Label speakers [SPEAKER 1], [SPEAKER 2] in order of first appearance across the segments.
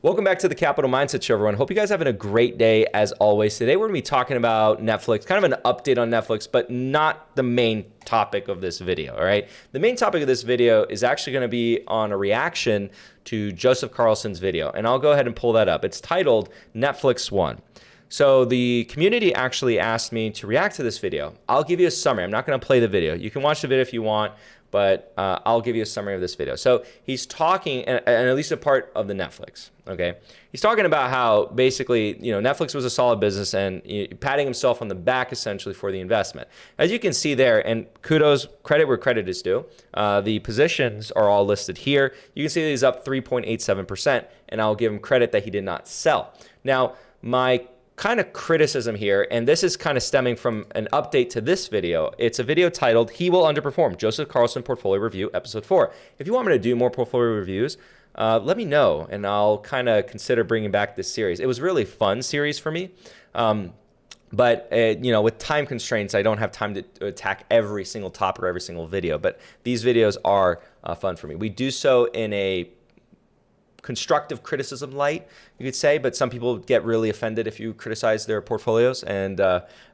[SPEAKER 1] Welcome back to the Capital Mindset Show, everyone. Hope you guys are having a great day as always. Today we're going to be talking about Netflix, kind of an update on Netflix, but not the main topic of this video, all right? The main topic of this video is actually going to be on a reaction to Joseph Carlson's video, and I'll go ahead and pull that up. It's titled Netflix Won. So the community actually asked me to react to this video. I'll give you a summary. I'm not going to play the video. You can watch the video if you want, but I'll give you a summary of this video. So he's talking, and at least a part of the Netflix, okay? He's talking about how basically, Netflix was a solid business and patting himself on the back essentially for the investment. As you can see there, and kudos, credit where credit is due, the positions are all listed here. You can see that he's up 3.87%, and I'll give him credit that he did not sell. Now, my kind of criticism here, and this is kind of stemming from an update to this video. It's a video titled, He Will Underperform, Joseph Carlson Portfolio Review, Episode 4. If you want me to do more portfolio reviews, let me know, and I'll kind of consider bringing back this series. It was a really fun series for me, but with time constraints, I don't have time to attack every single topic or every single video, but these videos are fun for me. We do so in a constructive criticism light, you could say, but some people get really offended if you criticize their portfolios, and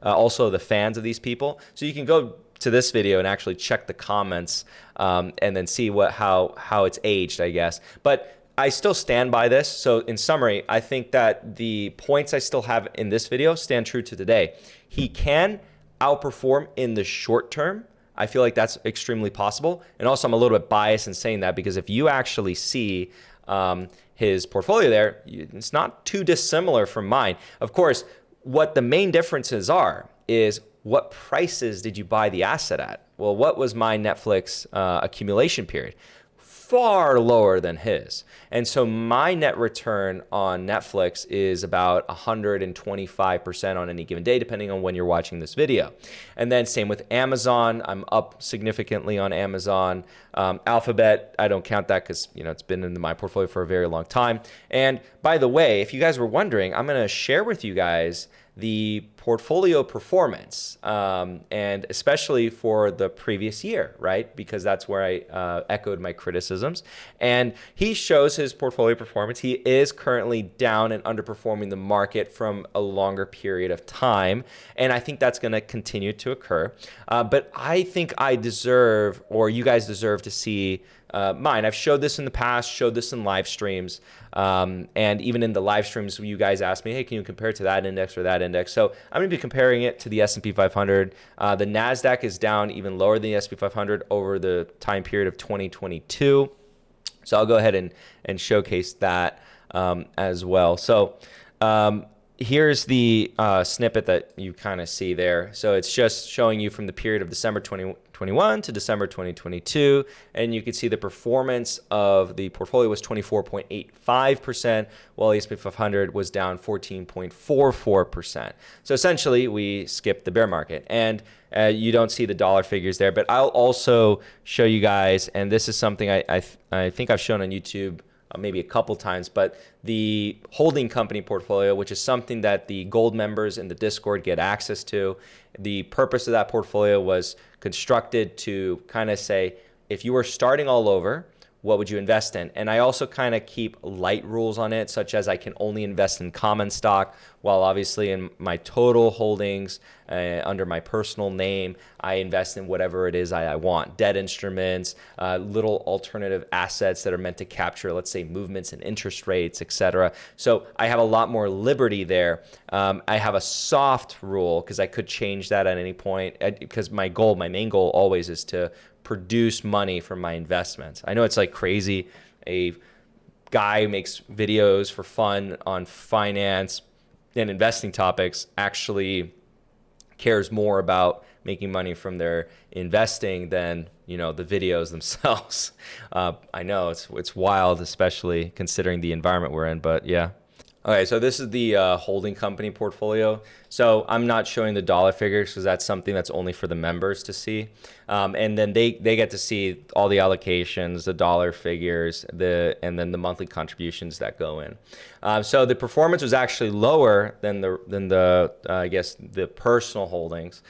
[SPEAKER 1] also the fans of these people. So you can go to this video and actually check the comments and then see how it's aged, I guess. But I still stand by this. So in summary, I think that the points I still have in this video stand true to today. He can outperform in the short term. I feel like that's extremely possible. And also I'm a little bit biased in saying that because if you actually see his portfolio there, it's not too dissimilar from mine. Of course, what the main differences are is what prices did you buy the asset at? Well, what was my Netflix accumulation period? Far lower than his. And so my net return on Netflix is about 125% on any given day, depending on when you're watching this video. And then same with Amazon. I'm up significantly on Amazon. Alphabet, I don't count that because it's been in my portfolio for a very long time. And by the way, if you guys were wondering, I'm going to share with you guys the portfolio performance, and especially for the previous year, right? Because that's where I echoed my criticisms. And he shows his portfolio performance. He is currently down and underperforming the market from a longer period of time. And I think that's going to continue to occur. But I think I deserve, or you guys deserve to see mine. I've showed this in the past, showed this in live streams. And even in the live streams, you guys asked me, hey, can you compare it to that index or that index? So I'm going to be comparing it to the S&P 500. The NASDAQ is down even lower than the S&P 500 over the time period of 2022. So I'll go ahead and showcase that as well. So here's the snippet that you kind of see there. So it's just showing you from the period of December 2021 to December 2022. And you can see the performance of the portfolio was 24.85%, while the S&P 500 was down 14.44%. So essentially, we skipped the bear market. And you don't see the dollar figures there, but I'll also show you guys, and this is something I think I've shown on YouTube maybe a couple times, but the holding company portfolio, which is something that the gold members in the Discord get access to. The purpose of that portfolio was constructed to kind of say, if you were starting all over, what would you invest in? And I also kind of keep light rules on it, such as I can only invest in common stock, while obviously in my total holdings under my personal name, I invest in whatever it is I want. Debt instruments, little alternative assets that are meant to capture, let's say, movements in interest rates, etc. So I have a lot more liberty there. I have a soft rule because I could change that at any point, because my main goal always is to produce money from my investments. I know it's like crazy. A guy who makes videos for fun on finance and investing topics actually cares more about making money from their investing than the videos themselves. I know it's wild, especially considering the environment we're in, but yeah. Okay, so this is the holding company portfolio. So I'm not showing the dollar figures because that's something that's only for the members to see. And then they get to see all the allocations, the dollar figures, and then the monthly contributions that go in. So the performance was actually lower than the I guess the personal holdings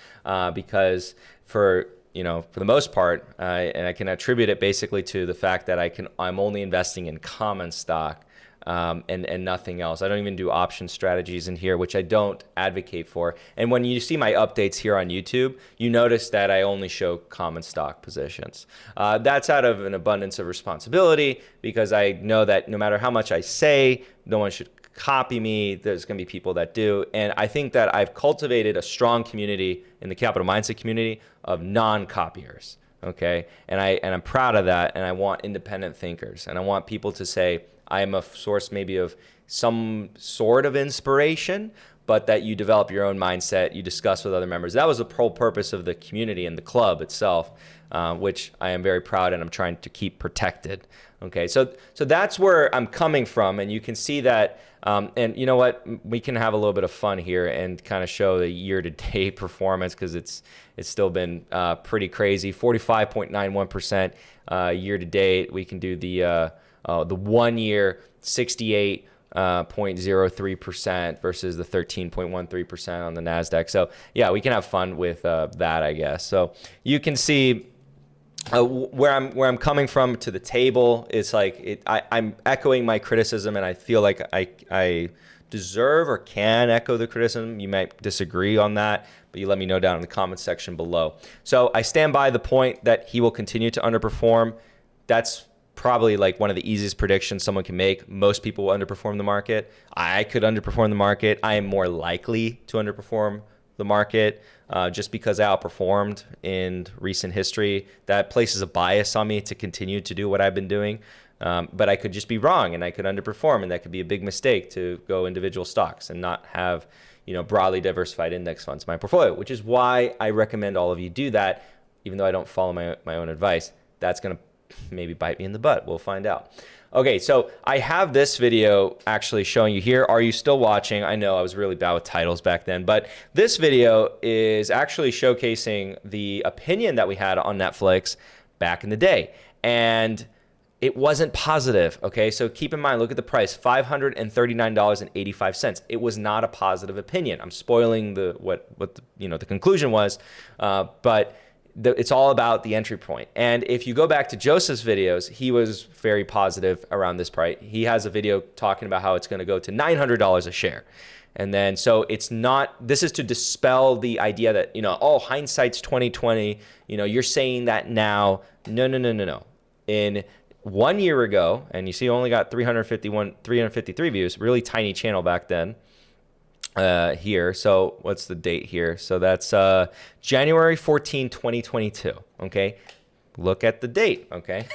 [SPEAKER 1] because for for the most part, and I can attribute it basically to the fact that I'm only investing in common stock and nothing else. I don't even do option strategies in here, which I don't advocate for. And when you see my updates here on YouTube, you notice that I only show common stock positions. That's out of an abundance of responsibility, because I know that no matter how much I say, no one should copy me. There's going to be people that do. And I think that I've cultivated a strong community in the capital mindset community of non-copiers. Okay. And I'm proud of that. And I want independent thinkers. And I want people to say, I am a source maybe of some sort of inspiration, but that you develop your own mindset, you discuss with other members. That was the whole purpose of the community and the club itself, which I am very proud and I'm trying to keep protected. Okay, so that's where I'm coming from, and you can see that, and you know what, we can have a little bit of fun here and kind of show the year-to-date performance, because it's still been pretty crazy. 45.91% year-to-date. We can do the 1 year, 68.03% versus the 13.13% on the NASDAQ. So yeah, we can have fun with that, I guess. So you can see where I'm coming from to the table. It's like I'm echoing my criticism, and I feel like I deserve or can echo the criticism. You might disagree on that, but you let me know down in the comments section below. So I stand by the point that he will continue to underperform. That's probably like one of the easiest predictions someone can make. Most people will underperform the market. I could underperform the market. I am more likely to underperform the market just because I outperformed in recent history. That places a bias on me to continue to do what I've been doing. But I could just be wrong, and I could underperform, and that could be a big mistake to go individual stocks and not have broadly diversified index funds in my portfolio, which is why I recommend all of you do that, even though I don't follow my own advice. That's going to maybe bite me in the butt. We'll find out. Okay, so I have this video actually showing you here. Are you still watching? I know I was really bad with titles back then, but this video is actually showcasing the opinion that we had on Netflix back in the day. And it wasn't positive, okay? So keep in mind, look at the price, $539.85. It was not a positive opinion. I'm spoiling what the conclusion was, but it's all about the entry point. And if you go back to Joseph's videos, he was very positive around this price. He has a video talking about how it's going to go to $900 a share. And then, so it's not, this is to dispel the idea that, oh, hindsight's 2020, you're saying that now. No. In 1 year ago, and you see only got 353 views, really tiny channel back then. Here. So what's the date here? So that's January 14, 2022. Okay. Look at the date. Okay.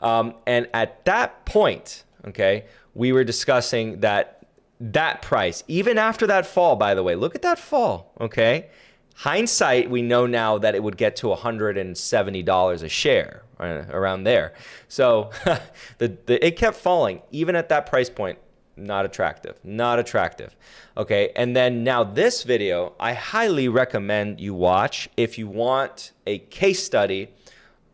[SPEAKER 1] And at that point, okay, we were discussing that price, even after that fall, by the way, look at that fall. Okay. Hindsight, we know now that it would get to $170 a share, right, around there. So it kept falling even at that price point. Not attractive. Okay, and then now this video, I highly recommend you watch if you want a case study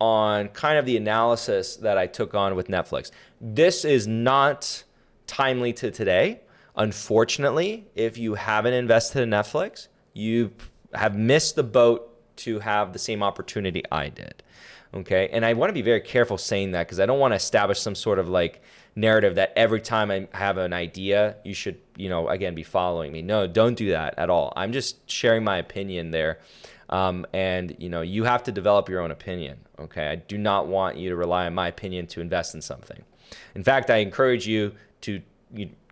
[SPEAKER 1] on kind of the analysis that I took on with Netflix. This is not timely to today. Unfortunately, if you haven't invested in Netflix, you have missed the boat to have the same opportunity I did. Okay, and I want to be very careful saying that, because I don't want to establish some sort of like narrative that every time I have an idea, you should, again, be following me. No, don't do that at all. I'm just sharing my opinion there. And you have to develop your own opinion. Okay, I do not want you to rely on my opinion to invest in something. In fact, I encourage you to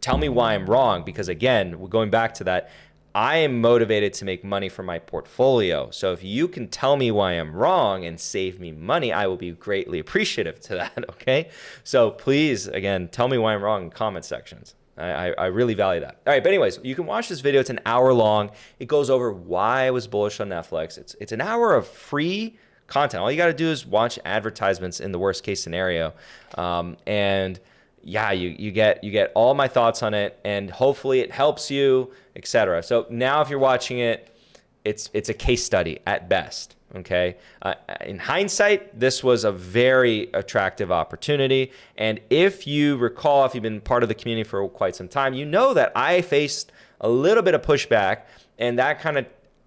[SPEAKER 1] tell me why I'm wrong, because again, we're going back to that. I am motivated to make money from my portfolio. So if you can tell me why I'm wrong and save me money, I will be greatly appreciative to that, okay? So please, again, tell me why I'm wrong in comment sections. I really value that. All right, but anyways, you can watch this video. It's an hour long. It goes over why I was bullish on Netflix. It's an hour of free content. All you got to do is watch advertisements in the worst case scenario. And yeah, you get all my thoughts on it, and hopefully it helps you, etc. So now if you're watching it, it's a case study at best, okay? In hindsight, this was a very attractive opportunity, and if you recall, if you've been part of the community for quite some time, you know that I faced a little bit of pushback, and that kind of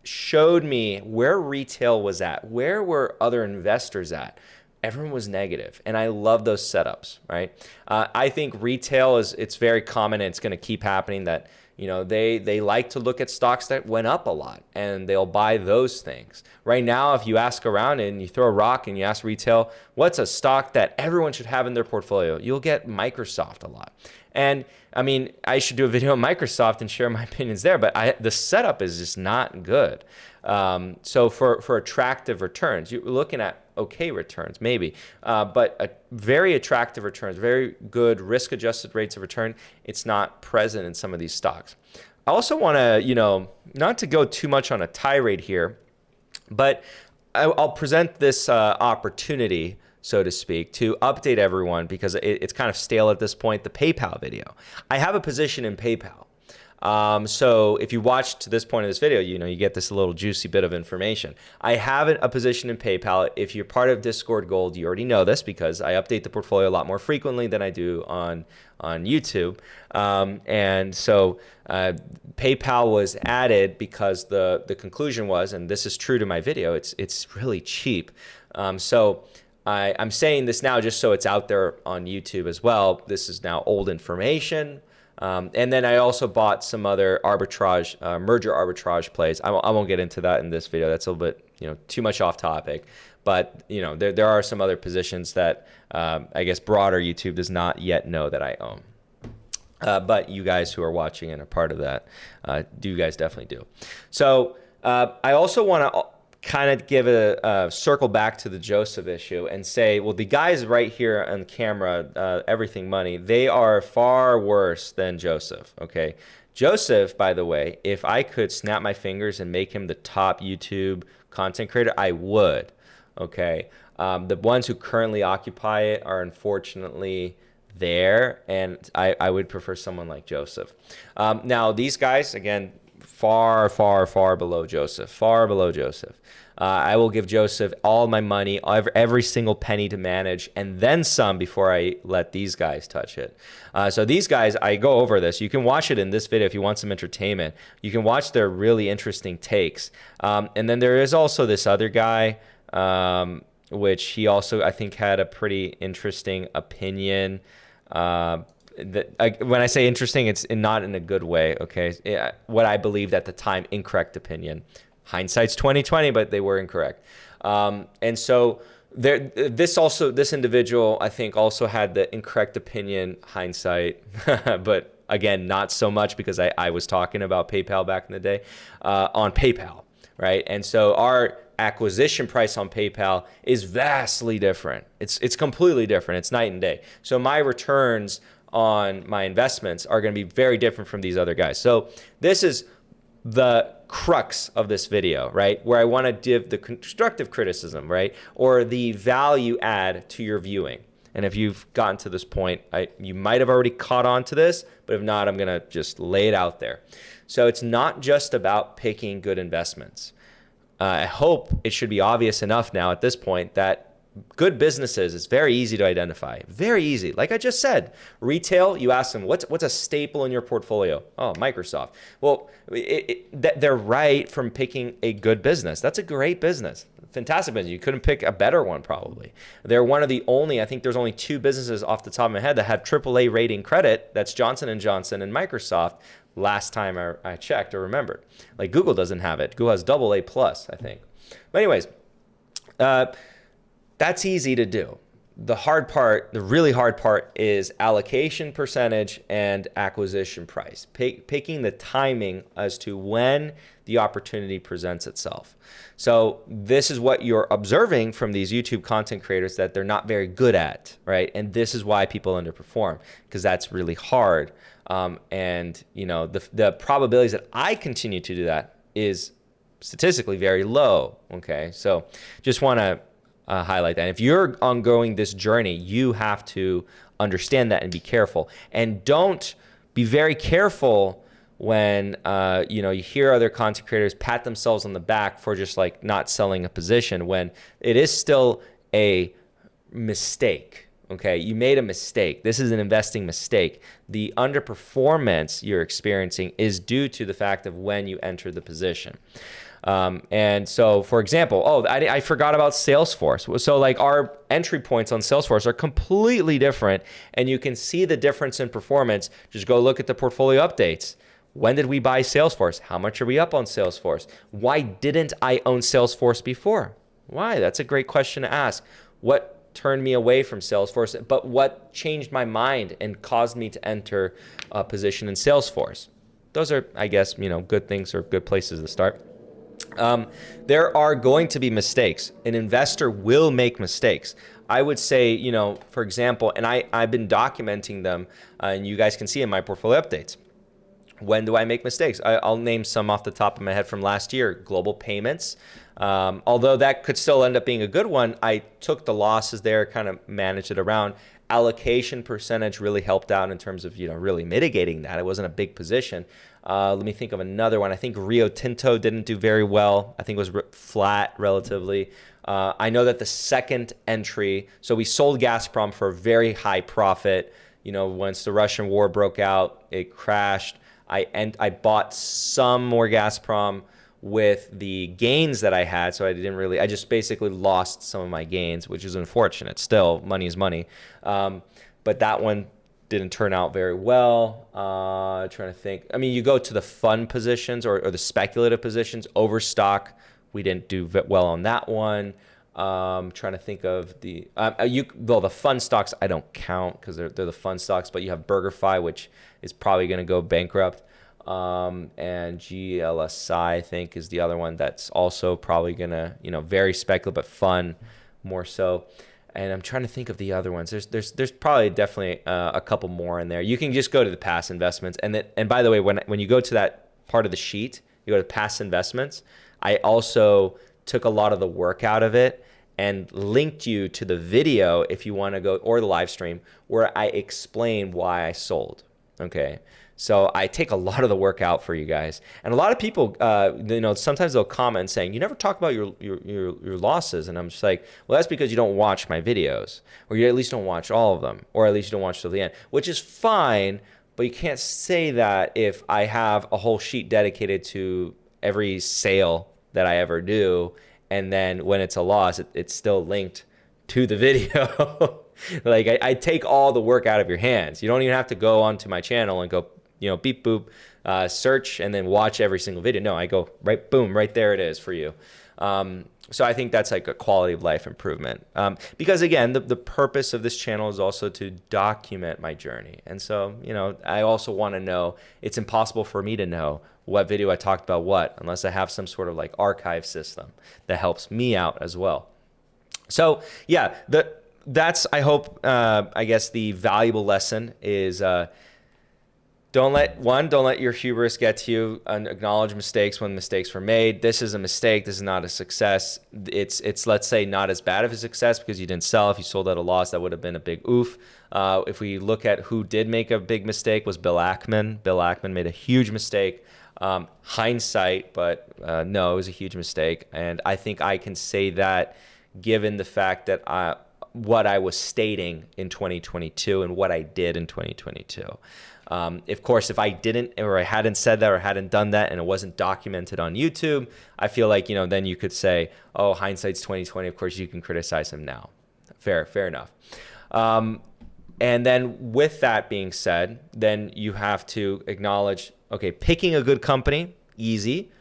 [SPEAKER 1] showed me where retail was at, where were other investors at. Everyone was negative, and I love those setups, right? I think retail it's very common, and it's going to keep happening that, they like to look at stocks that went up a lot, and they'll buy those things. Right now, if you ask around and you throw a rock and you ask retail, what's a stock that everyone should have in their portfolio? You'll get Microsoft a lot. And I mean, I should do a video on Microsoft and share my opinions there, but the setup is just not good. So for attractive returns, you're looking at okay returns, maybe, but very attractive returns, very good risk-adjusted rates of return, it's not present in some of these stocks. I also want to, not to go too much on a tirade here, but I'll present this opportunity, so to speak, to update everyone because it's kind of stale at this point, the PayPal video. I have a position in PayPal. So if you watch to this point of this video, you get this little juicy bit of information. I have a position in PayPal. If you're part of Discord Gold, you already know this because I update the portfolio a lot more frequently than I do on YouTube. And so PayPal was added because the conclusion was, and this is true to my video, it's really cheap. So I'm saying this now just so it's out there on YouTube as well. This is now old information. And then I also bought some other merger arbitrage plays. I won't get into that in this video. That's a little bit, too much off topic. But, there are some other positions that I guess broader YouTube does not yet know that I own. But you guys who are watching and are part of that, you guys definitely do. So I also want to kind of give a circle back to the Joseph issue and say, well, the guys right here on camera, Everything Money, they are far worse than Joseph, okay? Joseph, by the way, if I could snap my fingers and make him the top YouTube content creator, I would, okay? The ones who currently occupy it are unfortunately there, and I would prefer someone like Joseph. Now, these guys, again, far, far, far below Joseph, far below Joseph. I will give Joseph all my money, every single penny to manage, and then some before I let these guys touch it. So these guys, I go over this. You can watch it in this video if you want some entertainment. You can watch their really interesting takes. And then there is also this other guy, which he also, I think, had a pretty interesting opinion. When I say interesting, it's not in a good way, okay? What I believed at the time, incorrect opinion. Hindsight's 20/20, but they were incorrect. And so this individual, I think, also had the incorrect opinion, hindsight, but again, not so much because I was talking about PayPal back in the day, on PayPal, right? And so our acquisition price on PayPal is vastly different. It's completely different. It's night and day. So my returns on my investments are going to be very different from these other guys. So this is the crux of this video, right? Where I want to give the constructive criticism, right? Or the value add to your viewing. And if you've gotten to this point, you might have already caught on to this, but if not, I'm going to just lay it out there. So it's not just about picking good investments. I hope it should be obvious enough now at this point that good businesses is very easy to identify. Very easy. Like I just said, retail, you ask them, what's a staple in your portfolio? Oh, Microsoft. Well, they're right from picking a good business. That's a great business. Fantastic business. You couldn't pick a better one probably. They're one of the only, I think there's only two businesses off the top of my head that have AAA rating credit. That's Johnson & Johnson and Microsoft. Last time I checked or remembered. Like Google doesn't have it. Google has AA+, I think. But anyways, that's easy to do. The hard part, the really hard part is allocation percentage and acquisition price. Picking the timing as to when the opportunity presents itself. So this is what you're observing from these YouTube content creators that they're not very good at, right? And this is why people underperform, because that's really hard. And the probabilities that I continue to do that is statistically very low, okay? So just want to highlight that. And if you're ongoing this journey, you have to understand that and be careful. And don't be very careful when you hear other content creators pat themselves on the back for just like not selling a position when it is still a mistake. Okay, you made a mistake. This is an investing mistake. The underperformance you're experiencing is due to the fact of when you enter the position. And so, for example, I forgot about Salesforce. So like our entry points on Salesforce are completely different, and you can see the difference in performance. Just go look at the portfolio updates. When did we buy Salesforce? How much are we up on Salesforce? Why didn't I own Salesforce before? Why? That's a great question to ask. What turned me away from Salesforce, but what changed my mind and caused me to enter a position in Salesforce? Those are, I guess, good things or good places to start. There are going to be mistakes. An investor will make mistakes. I would say, for example, and I've been documenting them, and you guys can see in my portfolio updates. When do I make mistakes? I'll name some off the top of my head from last year. Global payments. Although that could still end up being a good one, I took the losses there, kind of managed it around. Allocation percentage really helped out in terms of really mitigating that. It wasn't a big position. Let me think of another one. I think Rio Tinto didn't do very well. I think it was flat relatively. I know that the second entry, so we sold Gazprom for a very high profit. Once the Russian war broke out, it crashed. I bought some more Gazprom with the gains that I had, so I just basically lost some of my gains, which is unfortunate. Still, money is money. But that one didn't turn out very well. Trying to think. You go to the fund positions or the speculative positions, Overstock, we didn't do well on that one. Trying to think of the fund stocks I don't count because they're the fund stocks, but you have BurgerFi, which is probably going to go bankrupt, and GLSI I think is the other one that's also probably going to very speculative but fun more so. And I'm trying to think of the other ones. There's probably definitely a couple more in there. You can just go to the past investments, and by the way, when you go to that part of the sheet, you go to past investments. I also took a lot of the work out of it and linked you to the video if you want to go, or the live stream, where I explain why I sold. Okay, so I take a lot of the work out for you guys, and a lot of people, sometimes they'll comment saying you never talk about your losses, and I'm just like, well, that's because you don't watch my videos, or you at least don't watch all of them, or at least you don't watch till the end, which is fine, but you can't say that if I have a whole sheet dedicated to every sale that I ever do, and then when it's a loss, it's still linked to the video. Like I take all the work out of your hands. You don't even have to go onto my channel and go, beep boop, search and then watch every single video. No, I go right, boom, right there it is for you. So I think that's like a quality of life improvement. Because again, the purpose of this channel is also to document my journey. And so, I also want to know, it's impossible for me to know what video I talked about what, unless I have some sort of like archive system that helps me out as well. So yeah, that's, I hope, I guess the valuable lesson is, don't let your hubris get to you, and acknowledge mistakes when mistakes were made. This is a mistake. This is not a success. It's let's say not as bad of a success because you didn't sell. If you sold at a loss, that would have been a big oof. If we look at who did make a big mistake, was Bill Ackman. Bill Ackman made a huge mistake. Hindsight, but no, it was a huge mistake. And I think I can say that given the fact that what I was stating in 2022 and what I did in 2022. Of course, if I didn't, or I hadn't said that or hadn't done that and it wasn't documented on YouTube, I feel like, then you could say, oh, hindsight's 2020. Of course, you can criticize him now. Fair enough. And then with that being said, then you have to acknowledge, okay, picking a good company, easy.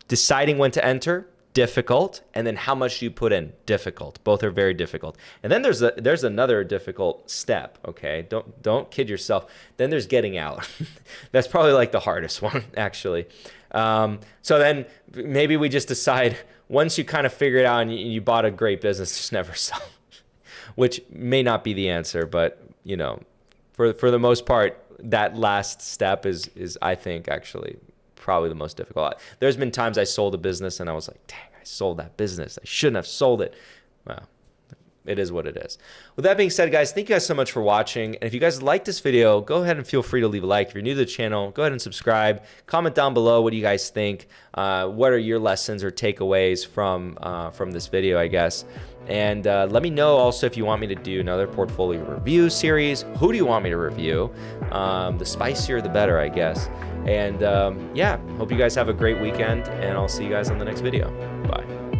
[SPEAKER 1] Deciding when to enter, difficult. And then how much do you put in? Difficult. Both are very difficult. And then there's another difficult step, okay? Don't kid yourself. Then there's getting out. That's probably like the hardest one, actually. So then maybe we just decide, once you kind of figure it out and you bought a great business, just never sell. Which may not be the answer, but for the most part, that last step is I think actually probably the most difficult. There's been times I sold a business and I was like, dang, I sold that business. I shouldn't have sold it. Well, it is what it is. With that being said, guys, thank you guys so much for watching. And if you guys like this video, go ahead and feel free to leave a like. If you're new to the channel, go ahead and subscribe. Comment down below, what do you guys think? What are your lessons or takeaways from this video, I guess? And let me know also if you want me to do another portfolio review series. Who do you want me to review? The spicier, the better, I guess. And yeah, hope you guys have a great weekend, and I'll see you guys on the next video. Bye.